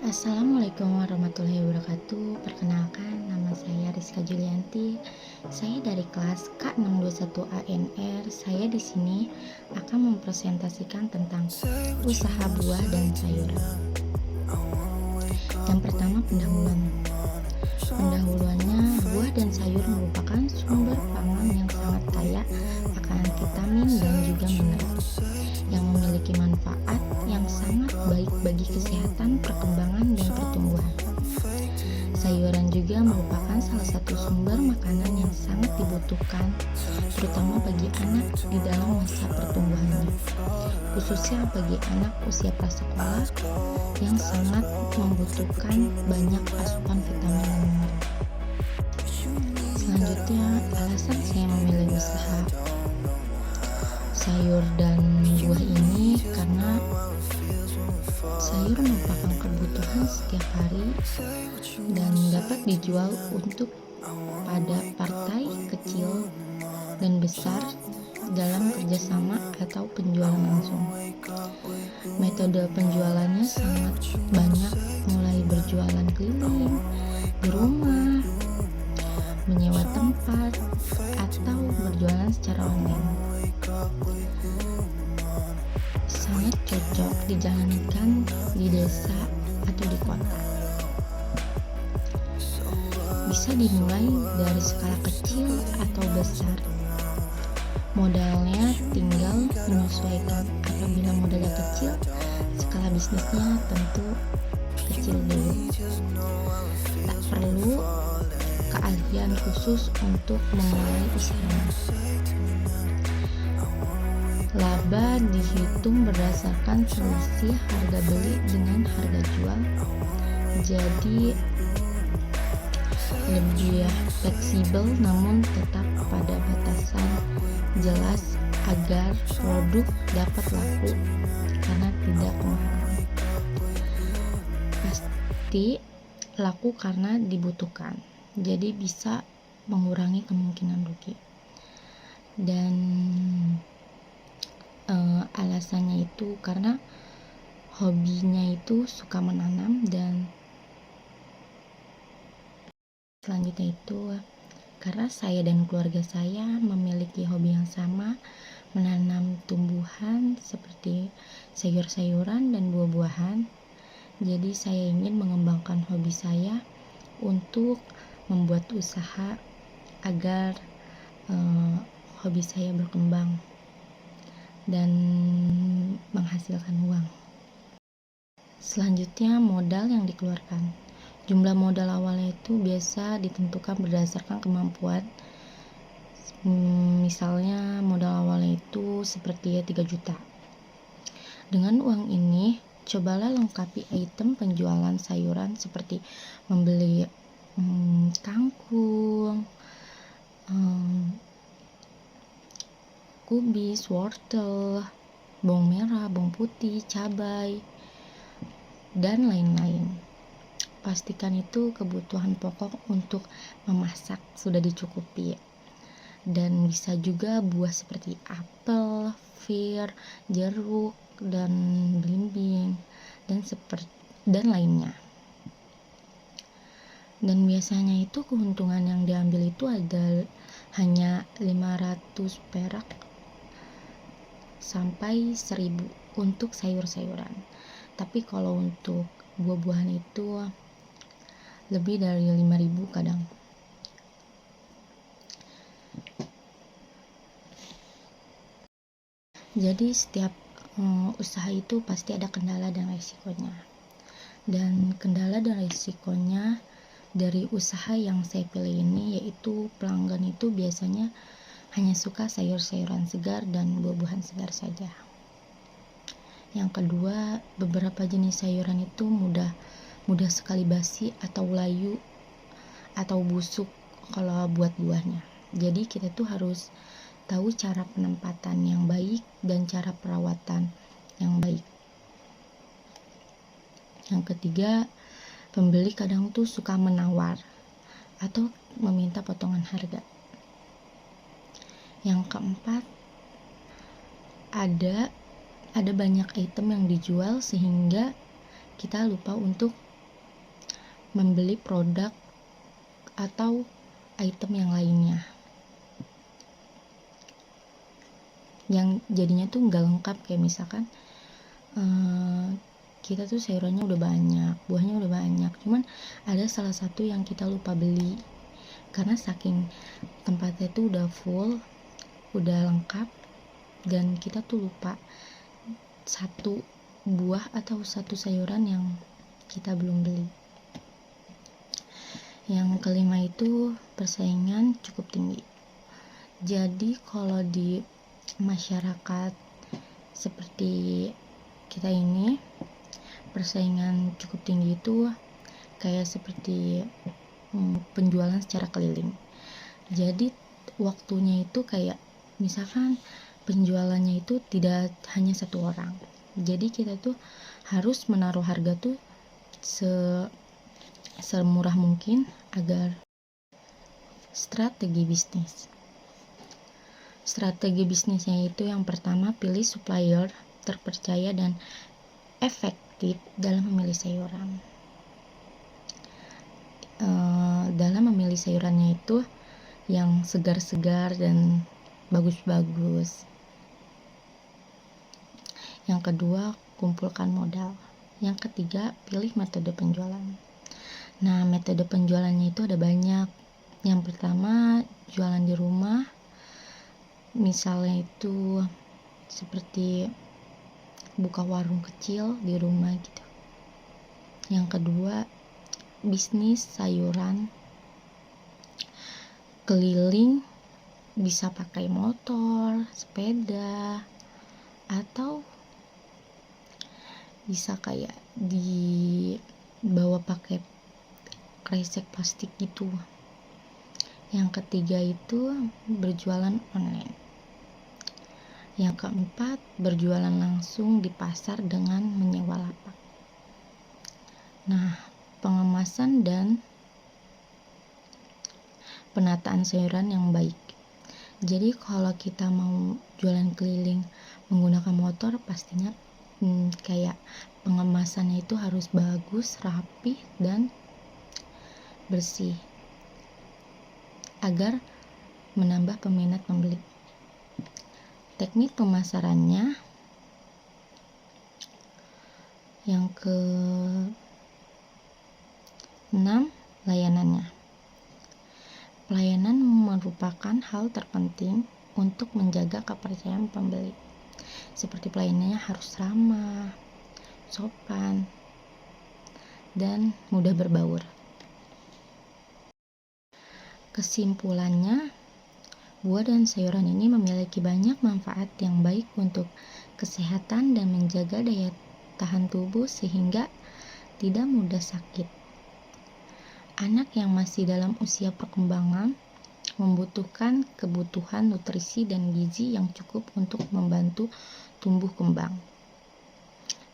Assalamualaikum warahmatullahi wabarakatuh. Perkenalkan, nama saya Rizka Julianti. Saya dari kelas K621 ANR. Saya di sini akan mempresentasikan tentang usaha buah dan sayuran. Yang pertama, pendahuluan. Pendahuluannya, buah dan sayur merupakan sumber pangan yang sangat kaya akan vitamin dan juga mineral yang memiliki manfaat yang sangat baik bagi kesehatan, perkembangan, dan pertumbuhan. Sayuran juga merupakan salah satu sumber makanan yang sangat dibutuhkan, terutama bagi anak di dalam masa pertumbuhannya, khususnya bagi anak usia prasekolah yang sangat membutuhkan banyak asupan vitamin dan mineral. Selanjutnya, alasan saya memilih usaha sayur dan buah ini karena sayur merupakan kebutuhan setiap hari dan dapat dijual untuk pada partai kecil dan besar dalam kerjasama atau penjualan langsung. Metode penjualannya sangat banyak, mulai berjualan keliling, di rumah, menyewa tempat, atau berjualan secara online. Sangat cocok dijalankan di desa atau di kota. Bisa dimulai dari skala kecil atau besar. Modalnya tinggal menyesuaikan. Apabila modalnya kecil, skala bisnisnya tentu kecil dulu. Tak perlu keahlian khusus untuk memulai usaha. Laba dihitung berdasarkan selisih harga beli dengan harga jual, jadi lebih fleksibel namun tetap pada batasan jelas agar produk dapat laku karena tidak kemahalan. Pasti laku karena dibutuhkan, jadi bisa mengurangi kemungkinan rugi. Dan alasannya itu karena hobinya itu suka menanam, dan selanjutnya itu karena saya dan keluarga saya memiliki hobi yang sama, menanam tumbuhan seperti sayur-sayuran dan buah-buahan. Jadi saya ingin mengembangkan hobi saya untuk membuat usaha agar hobi saya berkembang dan menghasilkan uang. Selanjutnya, modal yang dikeluarkan. Jumlah modal awalnya itu biasa ditentukan berdasarkan kemampuan. Misalnya modal awalnya itu seperti 3 juta. Dengan uang ini, cobalah lengkapi item penjualan sayuran seperti membeli kangkung, kubis, wortel, bawang merah, bawang putih, cabai, dan lain-lain. Pastikan itu kebutuhan pokok untuk memasak sudah dicukupi. Dan bisa juga buah seperti apel, fir, jeruk, dan belimbing, dan lainnya. Dan biasanya itu keuntungan yang diambil itu ada hanya 500 perak sampai 1000 untuk sayur-sayuran. Tapi kalau untuk buah-buahan itu lebih dari 5000 kadang. Jadi setiap usaha itu pasti ada kendala dan resikonya. Dan kendala dan resikonya dari usaha yang saya pilih ini yaitu pelanggan itu biasanya hanya suka sayur-sayuran segar dan buah-buahan segar saja. Yang kedua, beberapa jenis sayuran itu mudah sekali basi atau layu atau busuk kalau buat buahnya. Jadi kita tuh harus tahu cara penempatan yang baik dan cara perawatan yang baik. Yang ketiga, pembeli kadang tuh suka menawar atau meminta potongan harga. Yang keempat, ada banyak item yang dijual sehingga kita lupa untuk membeli produk atau item yang lainnya yang jadinya tuh nggak lengkap. Kayak misalkan kita tuh sayurannya udah banyak, buahnya udah banyak, cuman ada salah satu yang kita lupa beli karena saking tempatnya tuh udah full, udah lengkap, dan kita tuh lupa satu buah atau satu sayuran yang kita belum beli. Yang kelima itu persaingan cukup tinggi. Jadi kalau di masyarakat seperti kita ini, persaingan cukup tinggi itu kayak seperti penjualan secara keliling. Jadi waktunya itu kayak misalkan penjualannya itu tidak hanya satu orang, jadi kita tuh harus menaruh harga tuh semurah mungkin agar strategi bisnisnya itu yang pertama, pilih supplier terpercaya dan efektif dalam memilih sayuran. Dalam memilih sayurannya itu yang segar-segar dan bagus-bagus. Yang kedua, kumpulkan modal. Yang ketiga, pilih metode penjualan. Nah, metode penjualannya itu ada banyak. Yang pertama, jualan di rumah. Misalnya itu seperti buka warung kecil di rumah gitu. Yang kedua, bisnis sayuran keliling, bisa pakai motor, sepeda, atau bisa kayak dibawa pakai kresek plastik gitu. Yang ketiga itu berjualan online. Yang keempat, berjualan langsung di pasar dengan menyewa lapak. Nah, pengemasan dan penataan sayuran yang baik. Jadi kalau kita mau jualan keliling menggunakan motor, pastinya kayak pengemasannya itu harus bagus, rapi, dan bersih agar menambah peminat pembeli. Teknik pemasarannya yang ke-6, layanannya. Pelayanan merupakan hal terpenting untuk menjaga kepercayaan pembeli. Seperti pelayanannya harus ramah, sopan, dan mudah berbaur. Kesimpulannya, buah dan sayuran ini memiliki banyak manfaat yang baik untuk kesehatan dan menjaga daya tahan tubuh sehingga tidak mudah sakit. Anak yang masih dalam usia perkembangan membutuhkan kebutuhan nutrisi dan gizi yang cukup untuk membantu tumbuh kembang.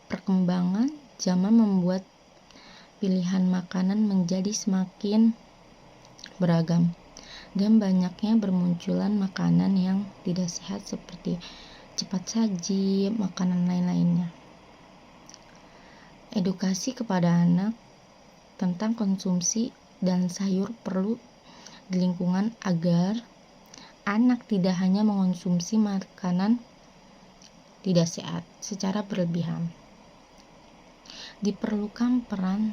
Perkembangan zaman membuat pilihan makanan menjadi semakin beragam, dan banyaknya bermunculan makanan yang tidak sehat seperti cepat saji, makanan lain-lainnya. Edukasi kepada anak tentang konsumsi dan sayur perlu di lingkungan agar anak tidak hanya mengonsumsi makanan tidak sehat secara berlebihan. Diperlukan peran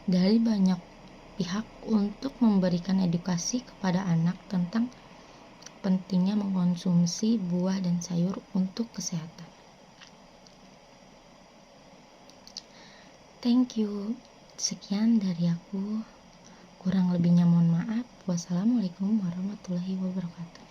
dari banyak pihak untuk memberikan edukasi kepada anak tentang pentingnya mengkonsumsi buah dan sayur untuk kesehatan. Thank you. Sekian dari aku. Kurang lebihnya mohon maaf. Wassalamualaikum warahmatullahi wabarakatuh.